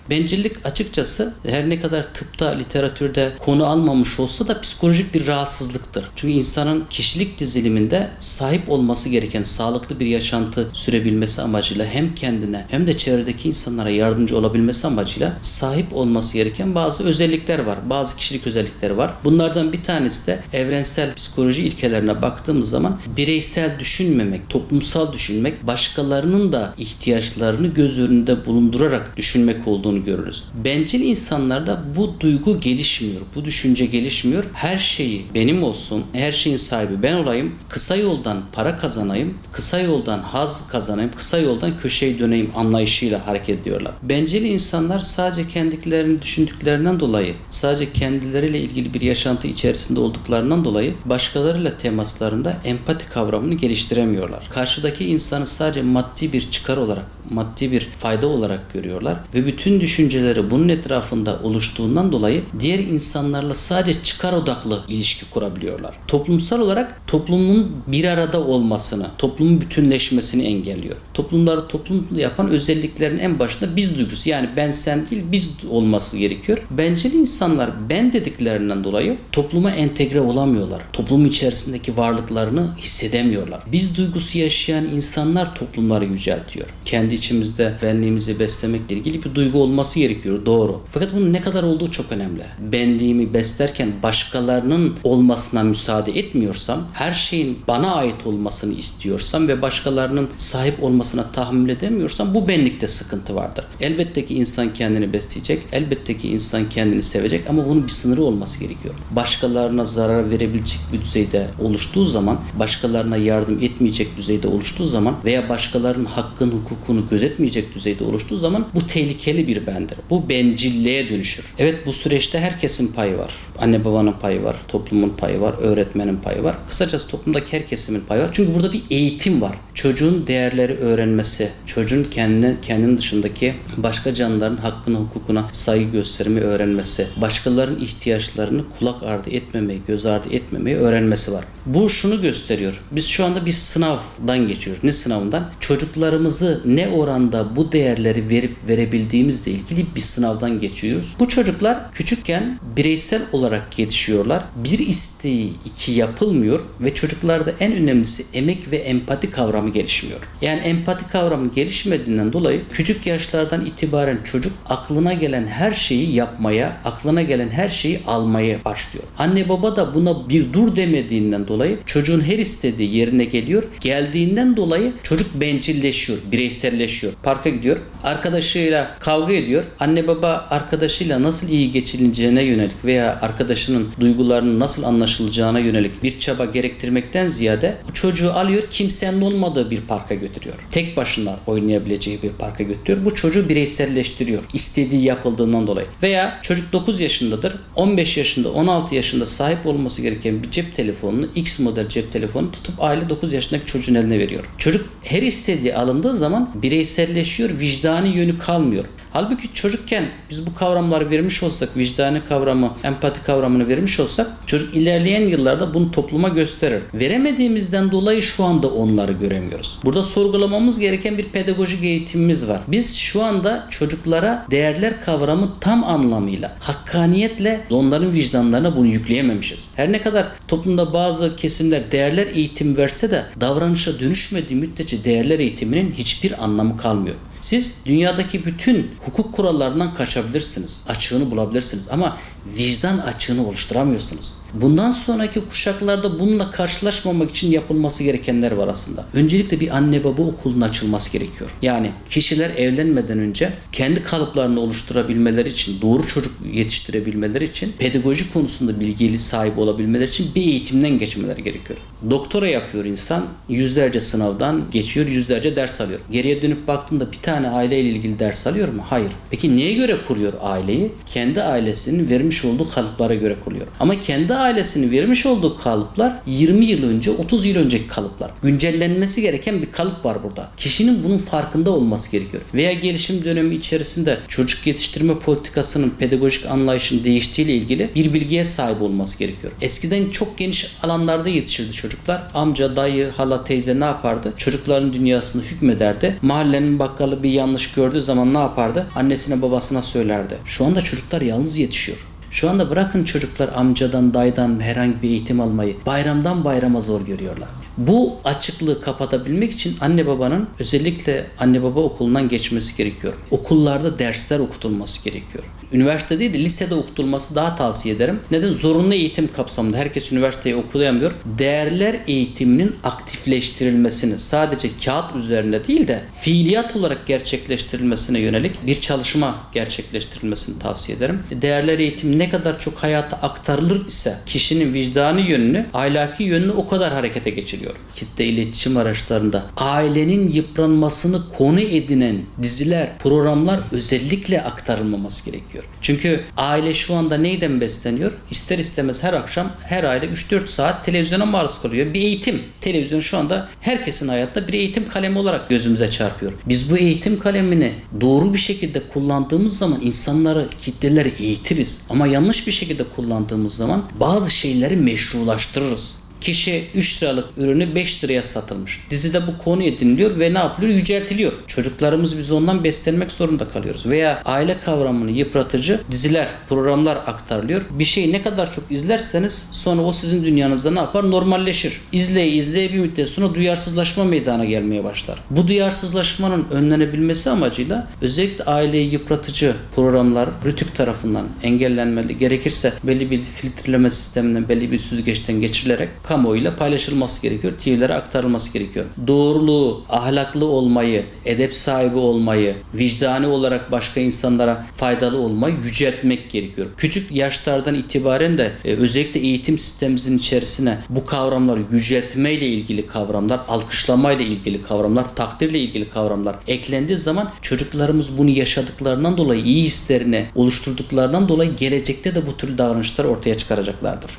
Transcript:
Bencillik açıkçası her ne kadar tıpta, literatürde konu almamış olsa da psikolojik bir rahatsızlıktır. Çünkü insanın kişilik diziliminde sahip olması gereken sağlıklı bir yaşantı sürebilmesi amacıyla hem kendine hem de çevredeki insanlara yardımcı olabilmesi amacıyla sahip olması gereken bazı özellikler var. Bazı kişilik özellikleri var. Bunlardan bir tanesi de evrensel psikoloji ilkelerine baktığımız zaman bireysel düşünmemek, toplumsal düşünmek, başkalarının da ihtiyaçlarını göz önünde bulundurarak düşünmek olduğunu görürüz. Bencil insanlarda bu duygu gelişmiyor, bu düşünce gelişmiyor. Her şeyi benim olsun, her şeyin sahibi ben olayım, kısa yoldan para kazanayım, kısa yoldan haz kazanayım, kısa yoldan köşeyi döneyim anlayışıyla hareket ediyorlar. Bencil insanlar sadece kendilerini düşündüklerinden dolayı, sadece kendileriyle ilgili bir yaşantı içerisinde olduklarından dolayı başkalarıyla temaslarında empati kavramını geliştiremiyorlar. Karşıdaki insanı sadece maddi bir çıkar olarak, maddi bir fayda olarak görüyorlar ve bütün düşünceleri bunun etrafında oluştuğundan dolayı diğer insanlarla sadece çıkar odaklı ilişki kurabiliyorlar. Toplumsal olarak toplumun bir arada olmasını, toplumun bütünleşmesini engelliyor. Toplumları toplumlu yapan özelliklerin en başında biz duygusu, yani ben sen değil biz olması gerekiyor. Bencil insanlar ben dediklerinden dolayı topluma entegre olamıyorlar. Toplumun içerisindeki varlıklarını hissedemiyorlar. Biz duygusu yaşayan insanlar toplumları yüceltiyor. Kendi içimizde benliğimizi beslemekle ilgili bir duygu olması gerekiyor. Doğru. Fakat bunun ne kadar olduğu çok önemli. Benliğimi beslerken başkalarının olmasına müsaade etmiyorsam, her şeyin bana ait olmasını istiyorsam ve başkalarının sahip olmasına tahammül edemiyorsam bu benlikte sıkıntı vardır. Elbette ki insan kendini besleyecek. Elbette ki insan kendini sevecek ama bunun bir sınırı olması gerekiyor. Başkalarına zarar verebilecek bir düzeyde oluştuğu zaman, başkalarına yardım etmeyecek düzeyde oluştuğu zaman veya başkalarının hakkını, hukukunu gözetmeyecek düzeyde oluştuğu zaman bu tehlikeli bir bendir. Bu bencilliğe dönüşür. Evet, bu süreçte herkesin payı var. Anne babanın payı var, toplumun payı var, öğretmenin payı var. Kısacası toplumdaki her kesimin payı var. Çünkü burada bir eğitim var. Çocuğun değerleri öğrenmesi, çocuğun kendinin dışındaki başka canlıların hakkına, hukukuna saygı göstermeyi öğrenmesi, başkalarının ihtiyaçlarını kulak ardı etmemeyi, göz ardı etmemeyi öğrenmesi var. Bu şunu gösteriyor. Biz şu anda bir sınavdan geçiyoruz. Ne sınavından? Çocuklarımızı ne oranda bu değerleri verip verebildiğimizle ilgili bir sınavdan geçiyoruz. Bu çocuklar küçükken bireysel olarak yetişiyorlar. Bir isteği iki yapılmıyor ve çocuklarda en önemlisi emek ve empati kavramı gelişmiyor. Yani empati kavramı gelişmediğinden dolayı küçük yaşlardan itibaren çocuk aklına gelen her şeyi yapmaya, aklına gelen her şeyi almaya başlıyor. Anne baba da buna bir dur demediğinden dolayı çocuğun her istediği yerine geliyor. Geldiğinden dolayı çocuk bencilleşiyor, bireyselleşiyor. Parka gidiyor, arkadaşıyla kavga ediyor. Anne baba arkadaşıyla nasıl iyi geçineceğine yönelik veya arkadaşının duygularının nasıl anlaşılacağına yönelik bir çaba gerektirmekten ziyade o çocuğu alıyor, kimsenin olmadığı bir parka götürüyor. Tek başına oynayabileceği bir parka götürüyor. Bu çocuğu bireyselleştiriyor. İstediği yapıldığından dolayı. Veya çocuk 9 yaşındadır. 15 yaşında, 16 yaşında sahip olması gereken bir cep telefonunu, X model cep telefonunu tutup aile 9 yaşındaki çocuğun eline veriyor. Çocuk her istediği alındığı zaman bireyselleşiyor, vicdani yönü kalmıyor. Halbuki çocukken biz bu kavramları vermiş olsak, vicdani kavramı, empati kavramını vermiş olsak, çocuk ilerleyen yıllarda bunu topluma gösterir. Veremediğimizden dolayı şu anda onları göremiyoruz. Burada sorgulamamız gereken bir pedagojik eğitimimiz var. Biz şu anda çocuklara değerler kavramı tam anlamıyla, hakkaniyetle onların vicdanlarına bunu yükleyememişiz. Her ne kadar toplumda bazı kesimler değerler eğitim verse de davranışa dönüşmediği müddetçe değerler eğitiminin hiçbir anlamı kalmıyor. Siz dünyadaki bütün hukuk kurallarından kaçabilirsiniz. Açığını bulabilirsiniz ama vicdan açığını oluşturamıyorsunuz. Bundan sonraki kuşaklarda bununla karşılaşmamak için yapılması gerekenler var aslında. Öncelikle bir anne baba okulunun açılması gerekiyor. Yani kişiler evlenmeden önce kendi kalıplarını oluşturabilmeleri için, doğru çocuk yetiştirebilmeleri için, pedagoji konusunda bilgili sahibi olabilmeleri için bir eğitimden geçmeleri gerekiyor. Doktora yapıyor insan, yüzlerce sınavdan geçiyor, yüzlerce ders alıyor. Geriye dönüp baktığında bir tane aileyle ilgili ders alıyor mu? Hayır. Peki neye göre kuruyor aileyi? Kendi ailesinin vermiş olduğu kalıplara göre kuruyor. Ama kendi ailesinin vermiş olduğu kalıplar 20 yıl önce, 30 yıl önceki kalıplar. Güncellenmesi gereken bir kalıp var burada. Kişinin bunun farkında olması gerekiyor. Veya gelişim dönemi içerisinde çocuk yetiştirme politikasının pedagojik anlayışın değiştiğiyle ilgili bir bilgiye sahip olması gerekiyor. Eskiden çok geniş alanlarda yetişirdi çocuklar. Amca, dayı, hala, teyze ne yapardı? Çocukların dünyasını hükmederdi. Mahallenin bakkalı bir yanlış gördüğü zaman ne yapardı? Annesine, babasına söylerdi. Şu anda çocuklar yalnız yetişiyor. Şu anda bırakın çocuklar amcadan, dayıdan herhangi bir eğitim almayı, bayramdan bayrama zor görüyorlar. Bu açıklığı kapatabilmek için anne babanın özellikle anne baba okulundan geçmesi gerekiyor. Okullarda dersler okutulması gerekiyor. Üniversite değil de lisede okutulması daha tavsiye ederim. Neden? Zorunlu eğitim kapsamında herkes üniversiteyi okuyamıyor. Değerler eğitiminin aktifleştirilmesini sadece kağıt üzerinde değil de fiiliyat olarak gerçekleştirilmesine yönelik bir çalışma gerçekleştirilmesini tavsiye ederim. Değerler eğitimi ne kadar çok hayata aktarılır ise kişinin vicdani yönünü, ahlaki yönünü o kadar harekete geçiriyor. Kitle iletişim araçlarında ailenin yıpranmasını konu edinen diziler, programlar özellikle aktarılmaması gerekiyor. Çünkü aile şu anda neyden besleniyor? İster istemez her akşam her aile 3-4 saat televizyona maruz kalıyor. Bir eğitim. Televizyon şu anda herkesin hayatında bir eğitim kalemi olarak gözümüze çarpıyor. Biz bu eğitim kalemini doğru bir şekilde kullandığımız zaman insanları, kitleleri eğitiriz. Ama yanlış bir şekilde kullandığımız zaman bazı şeyleri meşrulaştırırız. Kişi 3 liralık ürünü 5 liraya satılmış. Dizide bu konu ediniliyor ve ne yapılıyor? Yüceltiliyor. Çocuklarımız biz ondan beslenmek zorunda kalıyoruz. Veya aile kavramını yıpratıcı diziler, programlar aktarılıyor. Bir şeyi ne kadar çok izlerseniz sonra o sizin dünyanızda ne yapar? Normalleşir. İzleye bir müddet sonra duyarsızlaşma meydana gelmeye başlar. Bu duyarsızlaşmanın önlenebilmesi amacıyla özellikle aileyi yıpratıcı programlar Rütük tarafından engellenmeli. Gerekirse belli bir filtreleme sisteminden, belli bir süzgeçten geçirilerek kamuoyuyla paylaşılması gerekiyor. TV'lere aktarılması gerekiyor. Doğruluğu, ahlaklı olmayı, edep sahibi olmayı, vicdani olarak başka insanlara faydalı olmayı yüceltmek gerekiyor. Küçük yaşlardan itibaren de özellikle eğitim sistemimizin içerisine bu kavramları yüceltmeyle ilgili kavramlar, alkışlamayla ilgili kavramlar, takdirle ilgili kavramlar eklendiği zaman çocuklarımız bunu yaşadıklarından dolayı iyi hislerini oluşturduklarından dolayı gelecekte de bu tür davranışlar ortaya çıkaracaklardır.